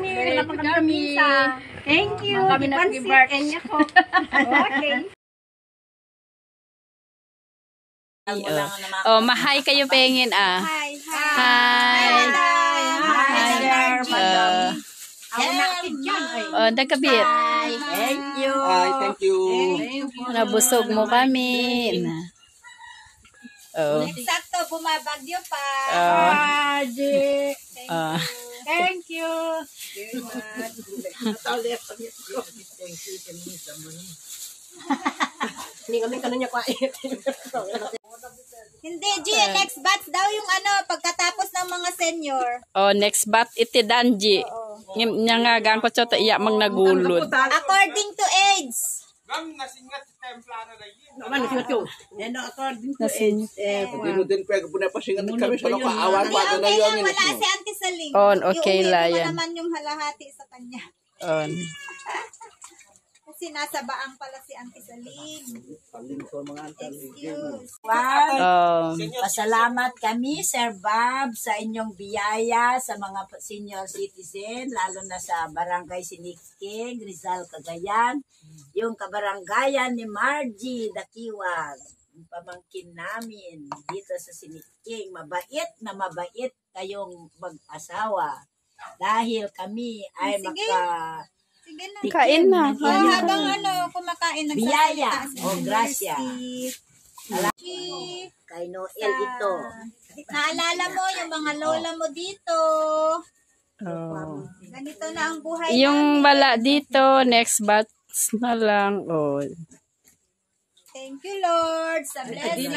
kami. Wala pa kami. Thank you. Kami nag-birthday. Okay. Oh, mahay kayo pengin ah. Hi. Hi. Oh, nagkabit. Thank you. Hi, thank you. Nabusog mo kami. Oh. Sakto, bumabagyo pa. Thank you. Hindi kami kananya kwait. Hindi, G, next batch daw yung pagkatapos ng mga senior. Oh, next bat iti danji. Nya nga gang ko chota iya mang nagulod. According to age. Nasingat sa templano na yun. Naman, nasingat yun. According to Nasin. Hindi din pwede po na pasingat kami sa nakaawan pa na okay yun. lang, wala si Auntie Saling. On, okay la Iuwi yan. mo naman yung halahati sa kanya. On. Kasi nasa baang pala si Auntie Saling. Excuse. Oh. Pasalamat kami, Sir Bob, sa inyong biyaya sa mga senior citizen, lalo na sa Barangay Sinikking, Rizal, Cagayan. Yung kabaranggayan ni Margie Dakiwag, yung pamangkin namin dito sa Sinikking. Mabait na mabait kayong mag-asawa. Dahil kami ay Sige na. Kain na. Habang kumakain biyaya o grasya. Kay Noel ito. Naalala mo yung mga lola mo dito. Oh. Ganito na ang buhay Yung namin. bala dito, next batch na lang. Oh. Thank you, Lord, sa blessing.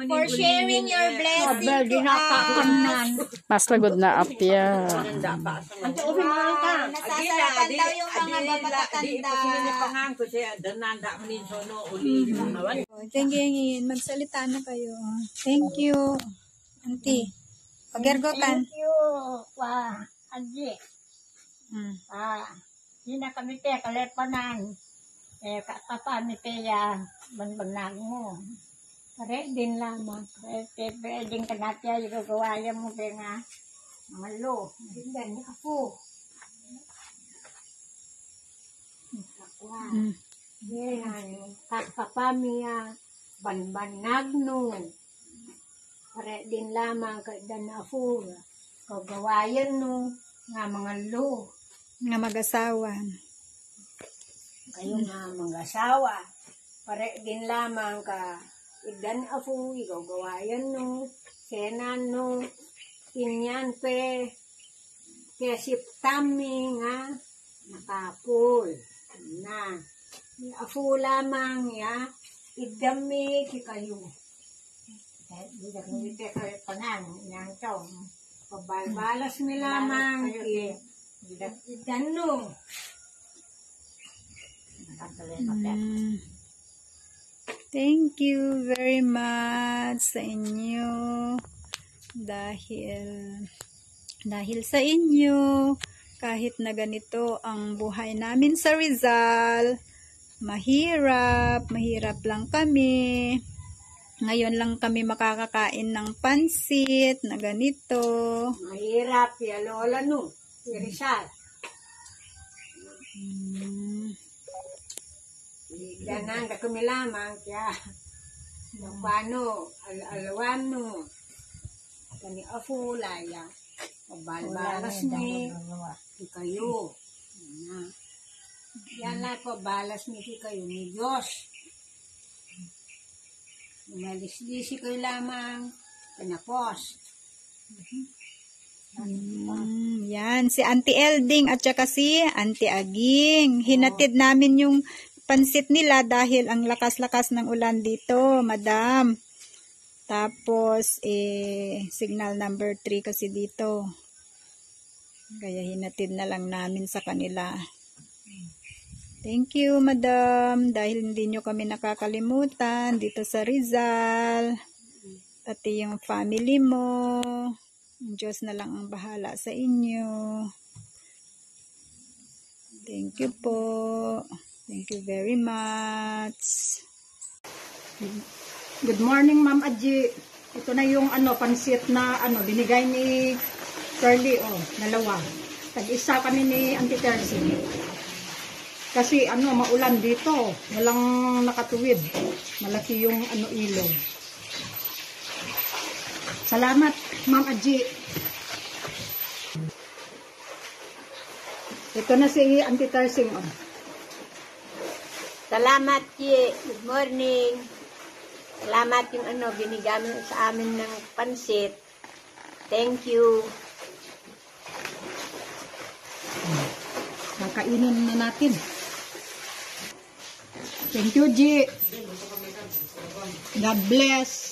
For sharing your blessing to us. Mas lagod na apya. Nasasarapan daw yung mga babatatanda. Tingin, magsalita na kayo. Thank you. Auntie, pagirgotan. Thank you, Anji. Hindi na kami te, kalepanan. Kapapa ni Teya, banbanag mo. Pare din lamang. Pwedeng kanatya, yung gagawaya mo nga. Mga lo, hindi ka po. Kapapamiya, banbanag no. Pare din lamang kadana po. Gagawayan no, nga mga lo. Nga mag-asawa. Kayo nga mga asawa, pare din lamang ka, idan afu, igagawayan no, senan no, kinyan pe, kesip kami nga, nakapul, na, afu lamang ya, idami kikayo. Tidak ngiti kayo panan, yang chong, pabalbalas mi lamang, idan no, Thank you very much sa inyo. Dahil sa inyo, kahit na ganito ang buhay namin sa Rizal, mahirap lang kami. Ngayon lang kami makakakain ng pansit na ganito. mahirap ya lola no, Rizal. Ganang kami lamang kaya paano alawano kani afulaya balbalas ni kayo na yan na ko balas ni kayo ni Diyos malisisi kayo lamang kanapos. Yan, si Auntie Elding at saka si Auntie Aging. Hinatid namin yung pansit nila dahil ang lakas-lakas ng ulan dito, madam. Tapos, signal number 3 kasi dito. Kaya hinatid na lang namin sa kanila. Thank you, madam. Dahil hindi nyo kami nakakalimutan dito sa Rizal. Pati yung family mo. Ang Diyos na lang ang bahala sa inyo. Thank you po. Thank you very much. Good morning, Ma'am Adji. Ito na yung pansit na binigay ni Curly, dalawa. Tag-isa kami ni Auntie Tercy. Kasi maulan dito. Walang nakatuwid. Malaki yung ilog. Salamat, Ma'am Aji. Ito na si Auntie Tercy. Salamat, Ki. Good morning. Salamat yung binigamit sa amin ng pansit. Thank you. Kakainin na natin. Thank you, Ji. God bless.